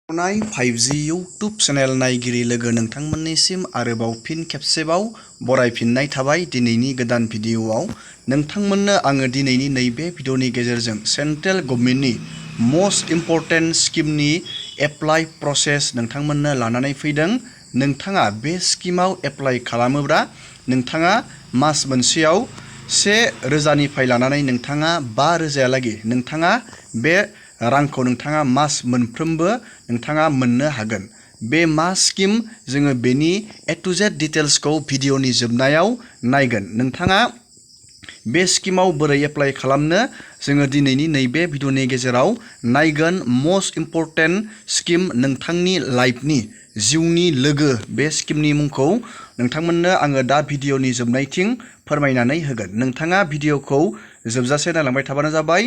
5G YouTube channel नायगिरि लोगो नोंथांमोननिसिम आरोबाव फिन खेबसेबाव बरायफिननाय थाबाय दिनैनि गोदान भिडिअआव नोंथांमोननो आङो दिनैनि नैबे भिडिअनि गेजेरजों सेंट्रेल गभर्नमेन्टनि मोस्ट इम्पर्टेन्ट स्किमनि एप्लाइ प्रसेस नोंथांमोननो लानानै फैदों। नोंथाङा बे स्किमाव एप्लाइ खालामोब्ला नोंथाङा मास मोनसेयाव 1,000निफ्राय लानानै नोंथाङा 5,000लागै नोंथाङा बे रांखौ नोंथाङा मास मोनफ्रोमबो नोंथाङा मोननो हागोन। बे मा स्किम जोङो बेनि A to Z डिटेल्सखौ भिडिअनि जोबनायाव नायगोन। नोंथाङा बे स्किमाव बोरै एप्लाइ खालामनो जोङो दिनैनि नैबे भिडिअनि गेजेराव नायगोन। मोस्ट इम्पर्टेन्ट स्किम नोंथांनि लाइफनि जिउनि लोगो बे स्किमनि मुंखौ नोंथांमोननो आङो दा भिडिअनि जोबनायथिं फोरमायनानै होगोन। नोंथाङा भिडिअखौ जोबजासे नायलांबाय थाबानो जाबाय।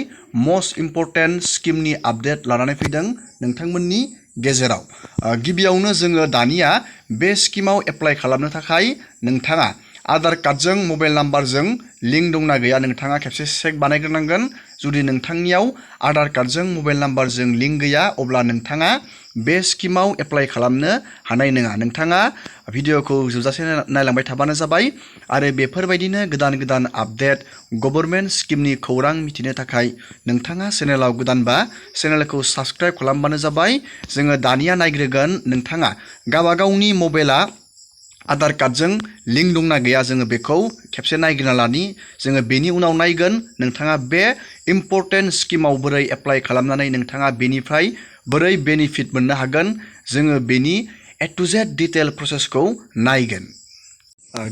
मोस्ट इम्पर्टेन्ट स्किमनि आपडेट लानानै फैदों नोंथांमोननि गेजेराव। गिबियावनो जोङो दानिया बे स्किमाव एप्लाइ खालामनो थाखाय नोंथाङा आधार कार्डजों मबाइल नाम्बारजों लिंक दंना गैया नोंथाङा खेबसे चेक बानायग्रोनांगोन। जुदि नोंथांनियाव आधार कार्डजों मबाइल नाम्बारजों लिंक गैया अब्ला नोंथाङा बे स्किमाव एप्लाइ खालामनो हानाय नङा। नोंथाङा भिडिअखौ जोबजासे नायलांबाय थाबानो जाबाय आरो बेफोरबायदिनो गोदान गोदान आपडेट गभर्नमेन्ट स्किमनि खौरां मिथिनो थाखाय नोंथाङा चेनेलाव गोदानबा चेनेलखौ साबस्क्राइब खालामबानो जाबाय। जोङो दानिया नायग्रोगोन नोंथाङा गावबागावनि मबाइला आधार कार्डजों लिंक दंना गैया जोङो बेखौ खेबसे नायग्रोना लानि। जोङो बेनि उनाव नायगोन नोंथाङा बे इम्पर्टेन्ट स्किमाव बोरै एप्लाइ खालामनानै नोंथाङा बेनिफ्राय बोरै बेनिफिट मोननो हागोन जोङो बेनि A to Z डिटेल प्रसेसखौ नायगोन।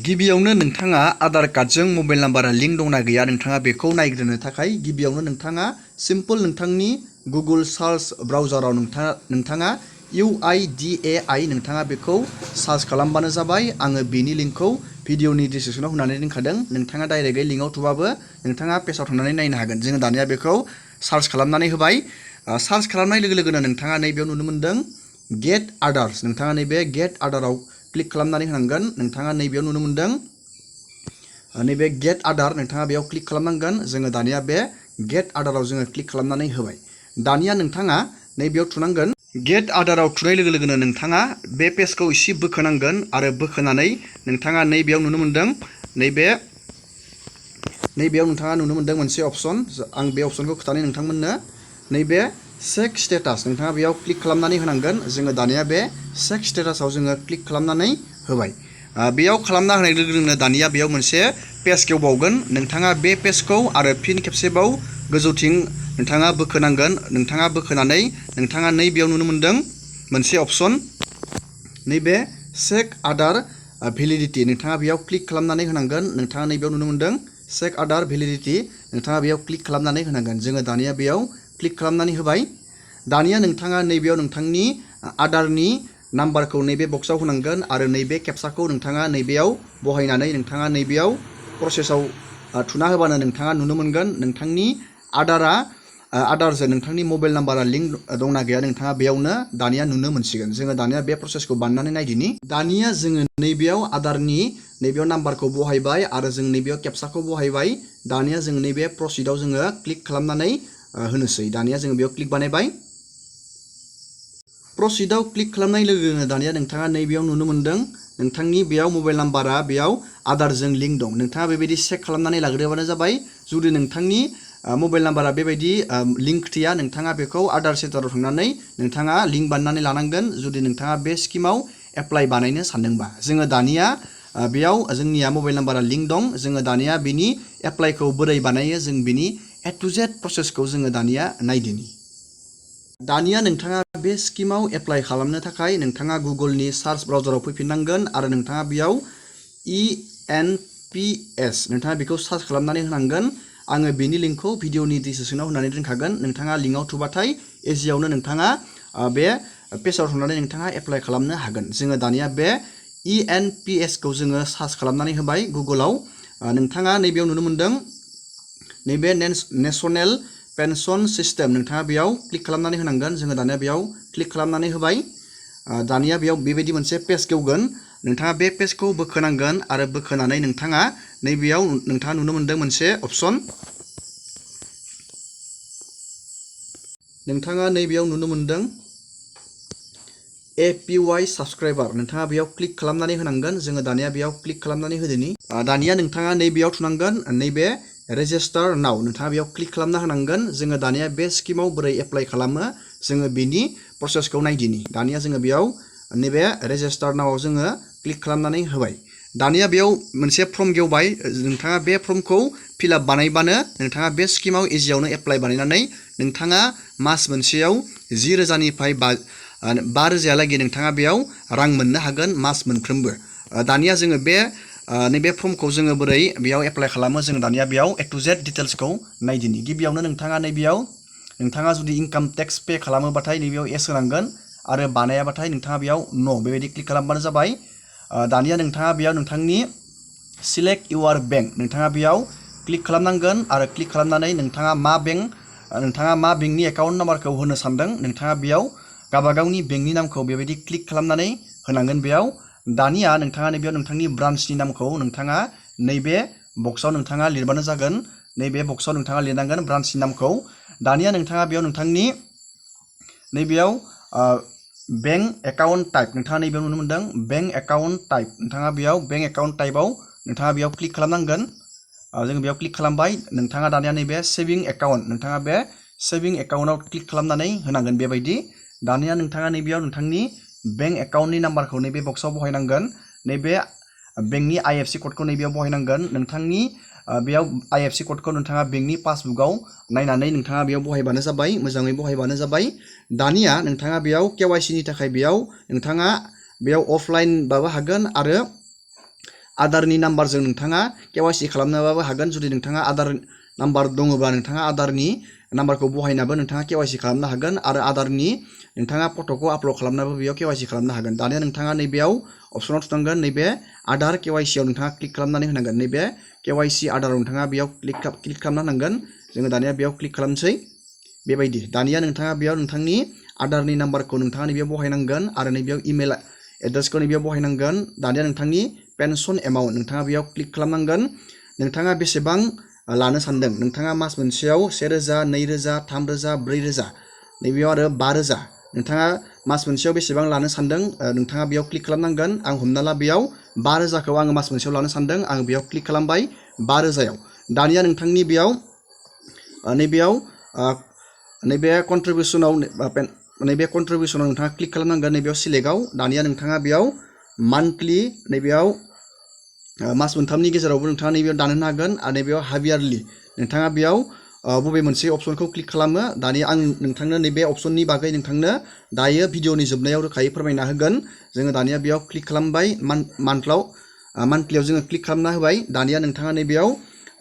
गिबियावनो नोंथाङा आधार कार्डजों मबाइल नाम्बारा लिंक दंना गैया नोंथाङा बेखौ नायग्रोनो थाखाय गिबियावनो नोंथाङा सिम्पल नोंथांनि गुगोल सार्च ब्राउजाराव नोंथाङा UIDAI नोंथाङा बेखौ सार्च खालामबानो जाबाय। आङो बेनि लिंकखौ भिडिअनि डिसक्रिपसनाव होनानै दोनखादों। नोंथाङा डाइरेक्टयै लिंकआव थुबाबो नोंथाङा पेजाव थांनानै नायनो हागोन। जोङो दानिया बेखौ सार्च खालामनानै होबाय। सार्च खालामनाय लोगो लोगोनो नोंथाङा नैबेयाव नुनो मोनदों गेट आदार्स। नोंथाङा नैबे गेट आदाराव क्लिक खालामनानै होनांगोन। नोंथाङा नैबेयाव नुनो मोनदों नैबे गेट आदार नोंथाङा बेयाव क्लिक खालामनांगोन। जोङो दानिया बे गेट आदाराव जोङो क्लिक खालामनानै होबाय। दानिया नोंथाङा नैबेयाव थुनांगोन। गेट आदाराव थुनाय लोगो लोगोनो नोंथाङा बे पेजखौ एसे बोखोनांगोन आरो बोखोनानै नोंथाङा नैबेयाव नुनो मोनदों नैबेयाव नोंथाङा नुनो मोनदों मोनसे अपसन। आं बे अपसनखौ खिथानि नोंथांमोननो। नैबे चेक स्टेटास नोंथाङा बेयाव क्लिक खालामनानै होनांगोन। जोङो दानिया बे चेक स्टेटासाव जोङो क्लिक खालामनानै होबाय। बेयाव खालामना होनाय लोगो लोगोनो दानिया बेयाव मोनसे पेज गेवबावगोन। नोंथाङा बे पेजखौ आरो फिन खेबसेबाव गोजौथिं नोंथाङा बोखोनांगोन। नोंथाङा बोखोनानै नोंथाङा नैबेयाव नुनो मोनदों मोनसे अपसन नैबे चेक आधार भेलिडिटि नोंथाङा बेयाव क्लिक खालामनानै होनांगोन। नोंथाङा नैबेयाव नुनो मोनदों चेक आधार भेलिडिटि नोंथाङा बेयाव क्लिक खालामनानै होनांगोन। जोङो दानिया बेयाव क्लिक खालामनानै होबाय। दानिया नोंथाङा नैबेयाव नोंथांनि आधारनि नाम्बारखौ नैबे बक्सआव होनांगोन आरो नैबे केपसाखौ नोंथाङा नैबेयाव बहायनानै नोंथाङा नैबेयाव प्रसेसआव थुना होबानो नोंथाङा नुनो मोनगोन नोंथांनि आधारजों नोंथांनि मबाइल नाम्बारा लिंक दंना गैया नोंथाङा बेयावनो दानिया नुनो मोनसिगोन। जोङो दानिया बे प्रसेसखौ बानायनानै नायदिनि। दानिया जोङो नैबेयाव आधारनि नैबेयाव नाम्बारखौ बहायबाय आरो जों नैबेयाव केपसाखौ बहायबाय। दानिया जों नैबे प्रसिडआव जोङो क्लिक खालामनानै होनोसै। दानिया जोङो बेयाव क्लिक बानायबाय। प्रसिडआव क्लिक खालामनाय लोगो लोगोनो दानिया नोंथाङा नैबेयाव नुनो मोनदों नोंथांनि बेयाव मबाइल नाम्बारा बेयाव आधारजों लिंक दं। नोंथाङा बेबायदि चेक खालामनानै लाग्रोबानो जाबाय। जुदि नोंथांनि मबाइल नाम्बारा बेबायदि लिंक गैया नोंथाङा बेखौ आधार सेन्टाराव थांनानै नोंथाङा लिंक बानायनानै लानांगोन जुदि नोंथाङा बे स्किमाव एप्लाइ बानायनो सानदोंबा। जोङो दानिया बेयाव जोंनिया मबाइल नाम्बारा लिंक दं। जोङो दानिया बेनि एप्लाइखौ बोरै बानायो जों बेनि A to Z प्रसेसखौ जोङो दानिया नायदिनि। दानिया नोंथाङा बे स्किमाव एप्लाइ खालामनो थाखाय नोंथाङा गुगोलनि सार्च ब्राउजाराव फैफिननांगोन आरो नोंथाङा बेयाव ENPS नोंथाङा बेखौ सार्च खालामनानै होनांगोन। आङो बेनि लिंकखौ भिडिअनि डिसक्रिपसनाव होनानै दोनखागोन। नोंथाङा लिंकआव थुबाथाय इजियावनो नोंथाङा बे पेजाव थांनानै नोंथाङा एप्लाइ खालामनो हागोन। जोङो दानिया बे ENPS खौ जोङो सार्च खालामनानै होबाय गुगोलाव। नोंथाङा नैबेयाव नुनो मोनदों नैबे नेसनेल पेन्सन सिस्टेम नोंथाङा बेयाव क्लिक खालामनानै होनांगोन। जोङो दानिया बेयाव क्लिक खालामनानै होबाय। दानिया बेयाव बेबायदि मोनसे पेज गेवगोन। नोंथाङा बे पेजखौ बोखोनांगोन आरो बोखोनानै नोंथाङा नैबेयाव नोंथाङा नुनो मोनदों मोनसे अपसन नोंथाङा नैबेयाव नुनो मोनदों APY साबस्क्राइबार नोंथाङा बेयाव क्लिक खालामनानै होनांगोन। जोङो दानिया बेयाव क्लिक खालामनानै होदोनि। दानिया नोंथाङा नैबेयाव थुनांगोन नैबे रेजिस्टार नाव नोंथाङा बेयाव क्लिक खालामना होनांगोन। जोङो दानिया बे स्किमाव बोरै एप्लाइ खालामो जोङो बेनि प्रसेसखौ नायदिनि। दानिया जोङो बेयाव नैबे रेजिस्टार नावआव जोङो क्लिक खालामनानै होबाय। दानिया बेयाव मोनसे फर्म गेवबाय। नोंथाङा बे फर्मखौ फिलआप बानायबानो नोंथाङा बे स्किमाव इजियावनो एप्लाइ बानायनानै नोंथाङा मास मोनसेयाव 10,000निफ्राय 5,000लागै नोंथाङा बेयाव रां मोननो हागोन मास मोनफ्रोमबो। दानिया जोङो नैबे फर्मखौ जोङो बोरै बेयाव एप्लाइ खालामो जोङो दानिया बेयाव A to Z डिटेल्सखौ नायदिनि। गिबियावनो नोंथाङा नैबेयाव नोंथाङा जुदि इनकाम टेक्स पे खालामोबाथाय नैबेयाव एस होनांगोन आरो बानायाबाथाय नोंथाङा बेयाव न' बेबायदि क्लिक खालामबानो जाबाय। दानिया नोंथाङा बेयाव नोंथांनि सिलेक्ट इउआर बेंक नोंथाङा बेयाव क्लिक खालामनांगोन आरो क्लिक खालामनानै नोंथाङा मा बेंकनि एकाउन्ट नाम्बारखौ होनो सानदों नोंथाङा बेयाव गावबागावनि बेंकनि नामखौ बेबायदि क्लिक खालामनानै होनांगोन बेयाव। दानिया नोंथाङा नैबेयाव नोंथांनि ब्रान्चनि नामखौ नोंथाङा नैबे बक्सआव नोंथाङा लिरबानो जागोन। नैबे बक्सआव नोंथाङा लिरनांगोन ब्रान्चनि नामखौ। दानिया नोंथाङा बेयाव नोंथांनि नैबेयाव बेंक एकाउन्ट टाइप नोंथाङा नैबेयाव नुनो मोनदों बेंक एकाउन्ट टाइप नोंथाङा बेयाव बेंक एकाउन्ट टाइपआव नोंथाङा बेयाव क्लिक खालामनांगोन। जोङो बेयाव क्लिक खालामबाय। नोंथाङा दानिया नैबे सेभिं एकाउन्ट नोंथाङा बे सेभिं एकाउन्टआव क्लिक खालामनानै होनांगोन बेबायदि। दानिया नोंथाङा नैबेयाव नोंथांनि बेंक एकाउन्टनि नाम्बारखौ नैबे बक्सआव बहायनांगोन। नैबे बेंकनि IFC क'डखौ नैबेयाव बहायनांगोन। नोंथांनि बेयाव IFC क'डखौ नोंथाङा बेंकनि पासबुकआव नायनानै नोंथाङा बेयाव बहायबानो जाबाय। मोजाङै बहायबानो जाबाय। दानिया नोंथाङा बेयाव KYCनि थाखाय बेयाव नोंथाङा बेयाव अफलाइनबाबो हागोन आरो आधारनि नाम्बारजों नोंथाङा KYC खालामनोबाबो हागोन। जुदि नोंथाङा आधार नाम्बार दङबा नोंथाङा आधारनि नाम्बारखौ बहायनाबो नोंथाङा KYC खालामनो हागोन आरो आधारनि नोंथाङा फट'खौ आपल'ड खालामनाबो बेयाव KYC खालामनो हागोन। दानिया नोंथाङा नैबेयाव अपसनाव थुनांगोन नैबे आधार KYCआव नोंथाङा क्लिक खालामनानै होनांगोन। नैबे KYC आधाराव नोंथाङा बेयाव क्लिक खालामना होनांगोन। जोङो दानिया बेयाव क्लिक खालामसै बेबायदि। दानिया नोंथाङा बेयाव नोंथांनि आधारनि नाम्बारखौ नोंथाङा नैबेयाव बहायनांगोन आरो नैबेयाव इमेल एड्रेसखौ नैबेयाव बहायनांगोन। दानिया नोंथांनि पेनसन एमाउन्ट नोंथाङा बेयाव क्लिक खालामनांगोन। नोंथाङा बेसेबां लानो सानदों नोंथाङा मास मोनसेयाव 1,000 2,000 3,000 4,000 नैबेयाव आरो 5,000 नोंथाङा मास मोनसेयाव बेसेबां लानो सानदों नोंथाङा बेयाव क्लिक खालामनांगोन। आं हमना ला बेयाव 5,000खौ आङो मास मोनसेयाव लानो सानदों आं बेयाव क्लिक खालामबाय 5,000आव। दानिया नोंथांनि बेयाव नैबे कन्ट्रिबिउसनाव नोंथाङा क्लिक खालामनांगोन नैबेयाव सिलेक्टआव। दानिया नोंथाङा बेयाव मान्थलि नैबेयाव मास मोनथामनि गेजेरावबो नोंथाङा नैबेयाव दाननो हागोन आरो नैबेयाव हाफ यारलि नोंथाङा बेयाव बबे मोनसे अपसनखौ क्लिक खालामो। दानिया आं नोंथांनो नैबे अपसननि बागै नोंथांनो दायो भिडिअनि जोबनायाव रोखायै फोरमायना होगोन। जोङो दानिया बेयाव क्लिक खालामबाय मान्थलियाव जोङो क्लिक खालामना होबाय। दानिया नोंथाङा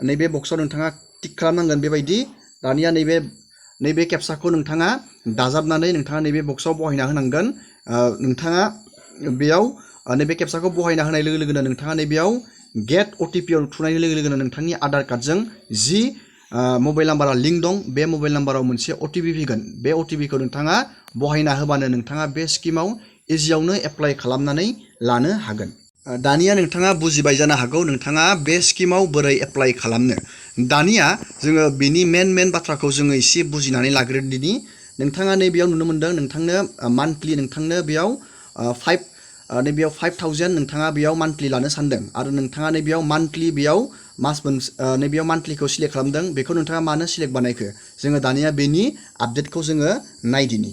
नैबे बक्सआव नोंथाङा टिक खालामनांगोन बेबायदि। दानिया नैबे केपसाखौ नोंथाङा दाजाबनानै नोंथाङा नैबे बक्सआव बहायना होनांगोन। नोंथाङा बेयाव नैबे केपसाखौ बहायना होनाय लोगो लोगोनो नोंथाङा नैबेयाव गेट OTP आव थुनाय लोगो लोगोनो नोंथांनि आधार कार्डजों जि मबाइल नाम्बारा लिंक दं बे मबाइल नाम्बाराव मोनसे OTP फैगोन। बे OTPखौ नोंथाङा बहायना होबानो नोंथाङा बे स्किमाव इजियावनो एप्लाइ खालामनानै लानो हागोन। दानिया नोंथाङा बुजिबाय जानो हागौ नोंथाङा बे स्किमाव बोरै एप्लाइ खालामनो। दानिया जोङो बेनि मेन बाथ्राखौ जोङो एसे बुजिनानै लाग्रोदिनि। नोंथाङा नैबेयाव नुनो मोनदों नोंथांनो मान्थलि नोंथांनो बेयाव 5,000 नोंथाङा बेयाव मान्थलि लानो सानदों आरो नोंथाङा नैबेयाव मान्थलि बेयाव नैबेयाव मान्थलिखौ सिलेक्ट खालामदों। बेखौ नोंथाङा मानो सिलेक्ट बानायखो जोङो दानिया बेनि आपडेटखौ जोङो नायदिनि।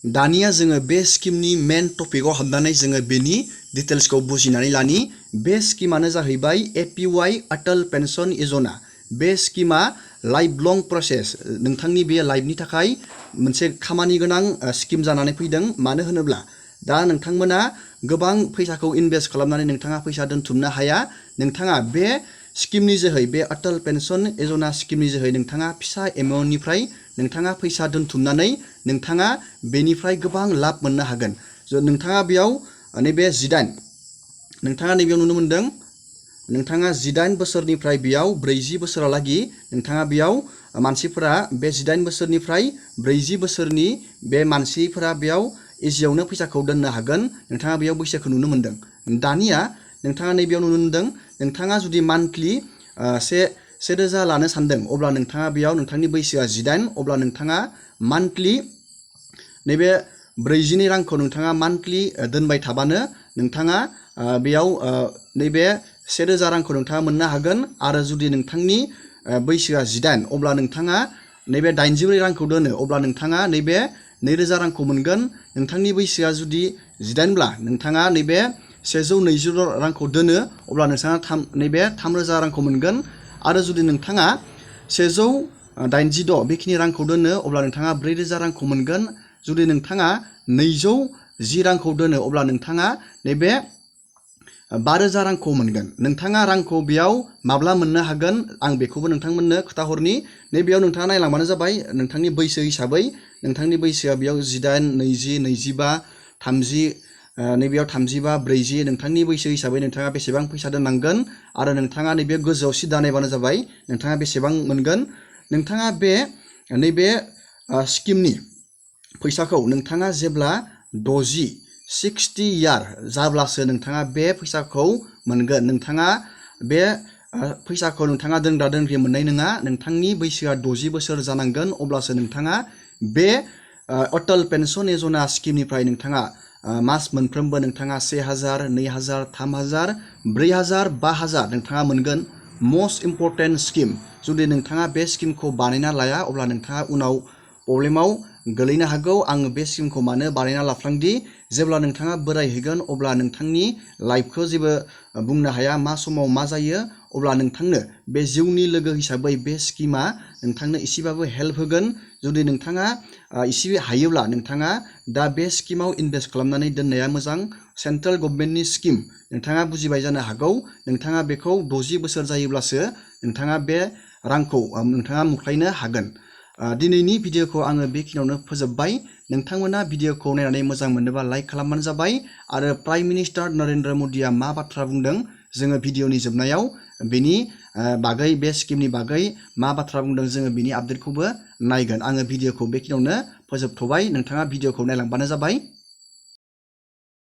दानिया जोङो बे स्किमनि मेन टपिकआव हाबनानै जोङो बेनि डिटेल्सखौ बुजिनानै लानि। बे स्किमानो जाहैबाय APY अटल पेन्सन यजना। बे स्किमा लाइफ लं प्रसेस नोंथांनि बे लाइफनि थाखाय मोनसे खामानि गोनां स्किम जानानै फैदों। मानो होनोब्ला दा नोंथांमोना गोबां फैसाखौ इनभेस्ट खालामनानै नोंथाङा फैसा दोनथुमनो हाया। नोंथाङा बे स्किमनि जोहै बे अटल पेन्सन यजना स्किमनि जोहै नोंथाङा फिसा एमाउन्टनिफ्राय नोंथाङा फैसा दोनथुमनानै नोंथाङा बेनिफ्राय गोबां लाब मोननो हागोन। नोंथाङा बेयाव नोंथाङा नैबेयाव नुनो मोनदों नोंथाङा 18 बोसोरनिफ्राय बेयाव 40 बोसोरालागि नोंथाङा बेयाव मानसिफोरा बे 18 बोसोरनिफ्राय 40 बोसोरनि बे मानसिफोरा बेयाव इजियावनो फैसाखौ दोननो हागोन। नोंथाङा बेयाव बैसोखौ नुनो मोनदों। दानिया नोंथाङा नैबेयाव नुनो मोनदों नोंथाङा जुदि मान्थलि 1,000 लानो सानदों अब्ला नोंथाङा बेयाव नोंथांनि बैसोआ 18 अब्ला नोंथाङा मान्थलि नैबे 42 रांखौ नोंथाङा मान्थलि दोनबाय थाबानो नोंथाङा बेयाव नैबे 1000 रांखौ नोंथाङा मोननो हागोन। आरो जुदि नोंथांनि बैसोआ 18 अब्ला नोंथाङा नैबे 84 रांखौ दोनो अब्ला नोंथाङा नैबे 2000 रांखौ मोनगोन। नोंथांनि बैसोआ जुदि 18 ब्ला नोंथाङा नैबे 120 रांखौ दोनो अब्ला नोंथाङा नैबे 3000 रांखौ मोनगोन। आरो जुदि नोंथाङा 186 बेखिनि रांखौ दोनो अब्ला नोंथाङा 4000 रांखौ मोनगोन। जुदि नोंथाङा 210 रांखौ दोनो अब्ला नोंथाङा नैबे 5000 रांखौ मोनगोन। नोंथाङा रांखौ बेयाव माब्ला मोननो हागोन आं बेखौबो नोंथांमोननो खोथाहरनि। नैबेयाव नोंथाङा नायलांबानो जाबाय नोंथांनि बैसो हिसाबै। नोंथांनि बैसोआ बेयाव 18, 20, 25, 30 नैबेयाव 35, 40 नोंथांनि बैसो हिसाबै नोंथाङा बेसेबां फैसा दोननांगोन आरो नोंथाङा नैबे गोजौआव सिदा नायबानो जाबाय नोंथाङा बेसेबां मोनगोन। नोंथाङा बे नैबे स्किमनि फैसाखौ नोंथाङा जेब्ला 60 इयार जाब्लासो नोंथाङा बे फैसाखौ मोनगोन। नोंथाङा बे फैसाखौ नोंथाङा दोनग्रा दोनग्रि मोननाय नङा। नोंथांनि बैसोआ 60 बोसोर जानांगोन अब्लासो नोंथाङा बे अटल पेन्सन यजना स्किमनिफ्राय नोंथाङा मास मोनफ्रोमबो नोंथाङा 1000, 2000, 3000, 4000, 5000 नोंथाङा मोनगोन। Must important scheme. जुदि नोंथाङा बे स्किमखौ बानायना लाया अब्ला नोंथाङा उनाव प्रब्लेमाव गोलैनो हागौ। आङो बे स्किमखौ मानो बानायना लाफ्लांदि जेब्ला नोंथाङा बोरायहैगोन अब्ला नोंथांनि लाइफखौ जेबो बुंनो हाया मा समाव मा जायो। अब्ला नोंथांनो बे जिउनि लोगो हिसाबै बे स्किमा नोंथांनो एसेबाबो हेल्प होगोन। जुदि नोंथाङा एसे हायोब्ला नोंथाङा दा बे स्किमाव इनभेस्ट खालामनानै दोननाया मोजां। सेन्ट्रेल गभर्नमेन्टनि स्किम नोंथाङा बुजिबाय जानो हागौ। नोंथाङा बेखौ 60 बोसोर जायोब्लासो नोंथाङा बे रांखौ नोंथाङा मुख्लायनो हागोन। दिनैनि भिडिअखौ आङो बेखिनियावनो फोजोबबाय। नोंथांमोना भिडिअखौ नायनानै मोजां मोनोबा लाइक खालामबानो जाबाय। आरो प्राइम मिनिस्टार नरेन्द्र मदिया मा बाथ्रा बुंदों जोङो भिडिअनि जोबनायाव बेनि बागै बे स्किमनि बागै मा बाथ्रा बुंदों जोङो बिनि आपडेटखौबो नायगोन। आङो भिडिअखौ बेखिनियावनो फोजोबथ'बाय। नोंथाङा भिडिअखौ नायलांबानो जाबाय।